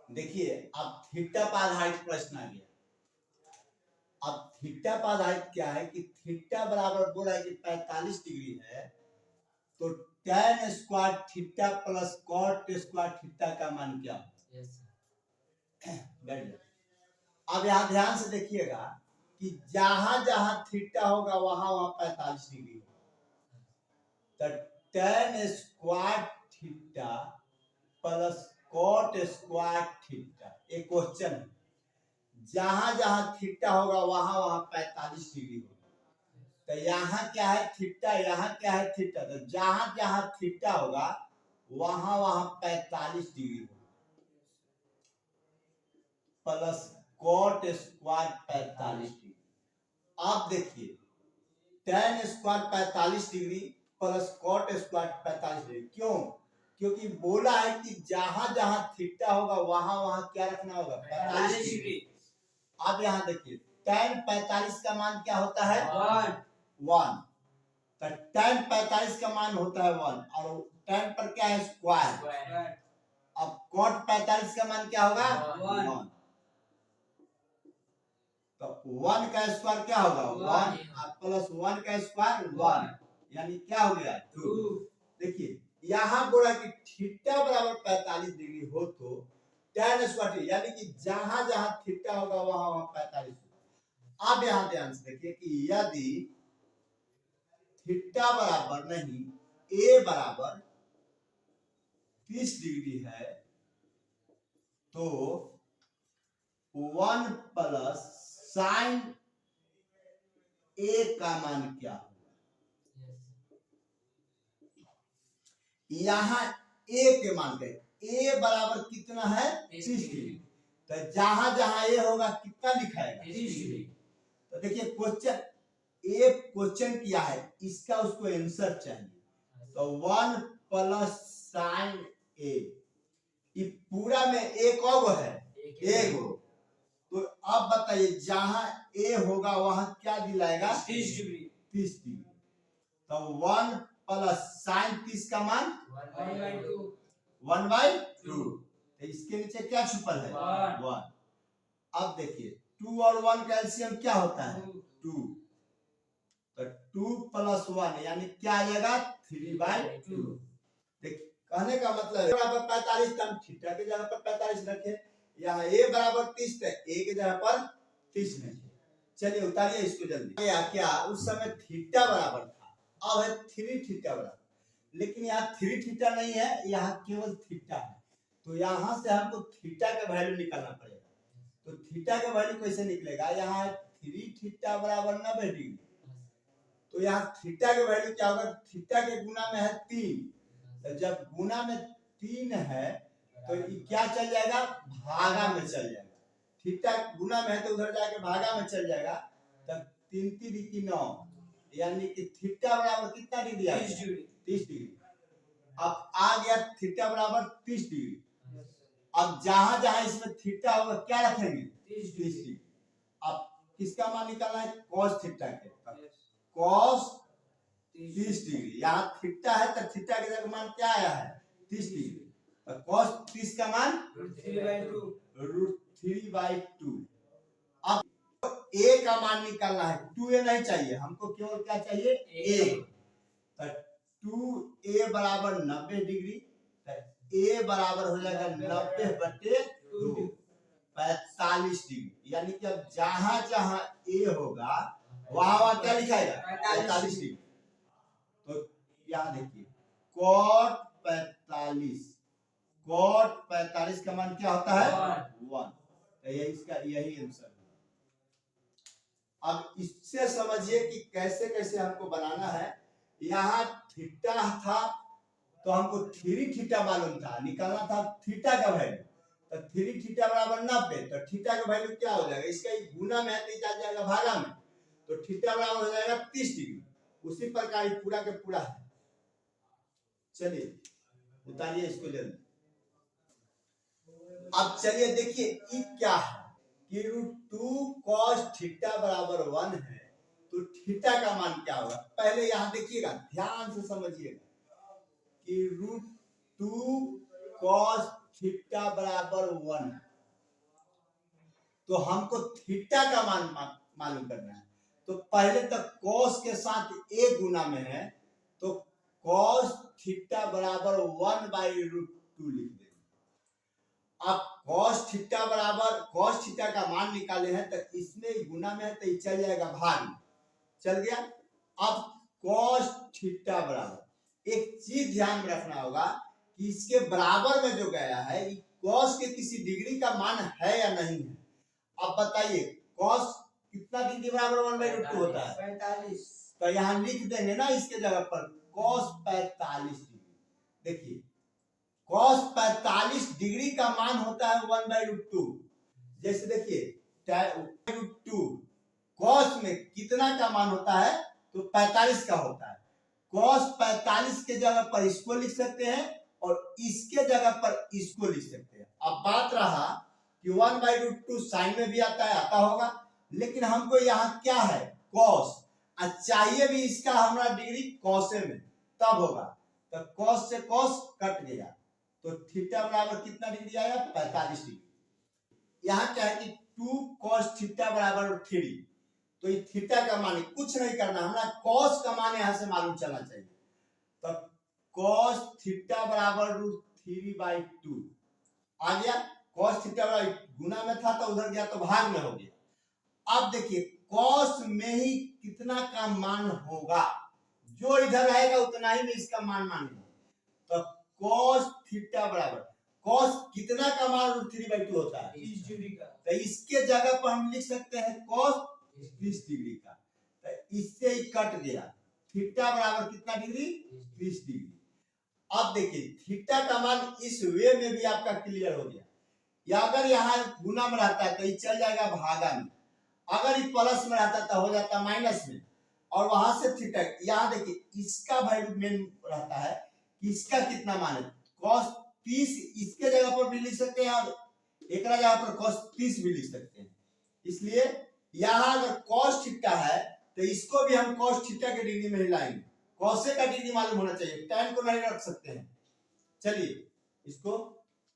देखिए अब थीटा पर आधारित प्रश्न आ गया। अब थीटा पर आधारित क्या है कि थीटा बराबर बोला है कि 45 डिग्री है, तो tan square theta plus cot square theta का मान क्या है? अब यहाँ ध्यान से देखिएगा कि जहां जहां थीटा होगा वहां वहां 45 डिग्री होगा। तो tan square theta plus cot square theta एक क्वेश्चन है, जहां जहां थीटा होगा वहां वहां 45 डिग्री होगा। तो यहाँ क्या है थीटा, यहाँ क्या है थीटा, तो जहां जहां थीटा होगा वहां वहां 45 डिग्री होगा प्लस cot स्क्वायर 45 डिग्री। आप देखिए tan square 45 degree plus cot square 45 degree, क्यों? क्योंकि बोला है कि जहां जहां थीटा होगा वहां वहां क्या रखना होगा 45 डिग्री। अब यहाँ देखिए tan 45 का मान क्या होता है 1। तो tan 45 का मान होता है 1 और tan पर क्या है स्क्वायर। अब cot 45 का मान क्या होगा 1। तो 1 का स्क्वायर क्या होगा 1 प्लस 1 का स्क्वायर 1, यानी क्या हो गया 2। देखिए यहाँ बोला कि थीटा बराबर 45 डिग्री हो तो tan स्क्वायर यानी कि जहां जहां थीटा होगा वहां वहां 45। अब यहाँ ध्यान से देखिए कि यदि थीटा बराबर नहीं a बराबर 30 डिग्री है तो 1 प्लस साइन a का मान क्या होगा? यहाँ a के मान के a बराबर कितना है 30 डिग्री, तो जहां जहां a होगा कितना लिखाएगा 30 डिग्री। तो देखिए क्वेश्चन एक क्वेश्चन किया है, इसका उसको आंसर चाहिए, तो 1 प्लस साइन a, ये पूरा में एक और है एक हो, तो अब बताइए जहां a होगा वहां क्या दिलाएगा 30 डिग्री। तो 1 प्लस साइन 30 का मान 1/2। तो इसके नीचे क्या छुपल है 1। अब देखिए 2 और 1 का एलसीएम क्या होता है 2, तो 2 प्लस 1 यानी क्या आ जाएगा 3/2। देखिए कहने का मतलब है बराबर 45 तो हम थीटा के जगह पर 45 रखे, यहाँ a बराबर 30 है a के जगह पर 30 रखे। चलिए उतारिए इसको जल्दी। क्या उस समय थीटा बराबर था, अब है 3 थीटा बराबर, लेकिन यहाँ 3 थीटा नहीं है, यहाँ केवल थीटा है, तो यहाँ से हमको थीटा का वैल्यू निकालना पड़ेगा। तो थीटा का वैल्यू कैसे निकलेगा, यहाँ 3 थीटा बराबर 90 डिग्री, तो यहाँ थीटा का वैल्यू क्या होगा, थीटा के गुना में है 3, तो जब गुना में 3 है तो क्या चल जाएगा भागा में चल जाएगा। थीटा गुना में है तो उधर जाके भागा में चल जाएगा, तब 3 3 9 यानी कि थीटा बराबर कितना डिग्री आ गया 30 डिग्री। अब आ गया थीटा बराबर 30 डिग्री। अब जहां जहां इसमें थीटा होगा क्या रखेंगे 30 डिग्री। अब किसका मान निकालना है cos थीटा के, cos 30 डिग्री, यहाँ थीटा है तो थीटा के जगह मान क्या आया है 30 डिग्री, तो cos 30 का मान √3/2। अब a का मान निकालना है, 2a नहीं चाहिए हमको, केवल क्या चाहिए a, तो 2a बराबर 90 डिग्री, तो a बराबर हो जाएगा 90/2 45 डिग्री, यानी कि अब जहां जहां a होगा वहां वहां क्या लिखाएगा 45 डिग्री। तो यहाँ देखिए cot 45 का मान क्या होता है 1, तो यही इसका यही आंसर है। अब इससे समझिए कि कैसे कैसे हमको बनाना है। यहाँ थीटा था तो हमको 3 थीटा मालूम था, निकालना था थीटा का वैल्यू, तो 3 थीटा बराबर 90, तो थीटा का वैल्यू क्या हो जाएगा, इसका गुना में है तो चल जाएगा भागा में, तो थीटा बराबर हो जाएगा 30 डिग्री। उसी प्रकार पूरा के पूरा है। चलिए उतारिए इसको जल्दी। अब चलिए देखिए ये क्या है कि √2 cos थीटा बराबर 1 है, तो थीटा का मान क्या होगा, पहले यहाँ देखिएगा ध्यान से समझिएगा कि √2 cos थीटा थीटा बराबर 1, तो हमको थीटा का मान मालूम करना है। तो पहले तक कॉस के साथ a गुना में है, तो कॉस थीटा बराबर 1/√2 लिख देंगे। अब कॉस थीटा बराबर कॉस थीटा का मान निकाले हैं, तो इसमें गुना में है तो ये चल जाएगा भाग में, चल गया। अब कॉस थीटा बराबर, एक चीज ध्यान में रखना होगा कि इसके बराबर में जो गया है, कॉस के किसी डिग्री का मान है या नहीं है। अब बताइए कॉस कितना डिग्री बराबर 1/√2 होता है? 45। तो यहाँ लिख देंगे ना इसके जगह पर कॉस 45 डिग्री। देखिए कॉस 45 डिग्री का मान होता है 1/√2। जैसे देखिए √2 कॉस में कितना का मान होता है, तो 45 का होता है। कॉस 45 के जगह पर इसको लिख सकते हैं और इसके जगह पर इसको लिख सकते हैं। अब बात रहा कि 1/√2 साइन में भी आता है, आता होगा, लेकिन हमको यहाँ क्या है कॉस, चाहिए भी इसका हमारा डिग्री कॉसे में, तब होगा। तो कॉस से कॉस कट गया, तो थीटा बराबर कितना डिग्री आया? 45 डिग्री। यहाँ क्या है कि 2 cos थीटा बराबर 3, तो ये थीटा का मान कुछ नहीं करना, हमारा कॉस का मान यहाँ से मालूम चलना चाहिए। तो cos थीटा बराबर √3/2 आ गया। cos थीटा बराबर गुना में था तो उधर गया तो भाग में हो गया। अब देखिए cos में ही कितना का मान होगा, जो इधर रहेगा उतना ही में इसका मान मानेंगे। तो cos थीटा बराबर cos कितना का मान √3/2 होता है? 30 डिग्री का। तो इसके जगह पर हम लिख सकते हैं cos 30 डिग्री का। तो इससे ही कट गया, थीटा बराबर कितना डिग्री? 30 डिग्री। अब देखिए थीटा का मान इस वे में भी आपका क्लियर हो गया। या अगर यहाँ गुना में रहता है तो ये चल जाएगा भागा में, अगर ये प्लस में रहता तो हो जाता माइनस में, और वहां से थीटा यहाँ देखिए इसका वैल्यू मेन रहता है कि इसका कितना मान है। cos 30 इसके जगह पर भी लिख सकते हैं और एक जगह पर cos 30 भी लिख सकते हैं। इसलिए यहाँ अगर cos थीटा है तो इसको भी हम cos थीटा के डिग्री में हिलाएंगे। cos का डिग्री मालूम होना चाहिए, tan को नहीं रख सकते हैं। चलिए इसको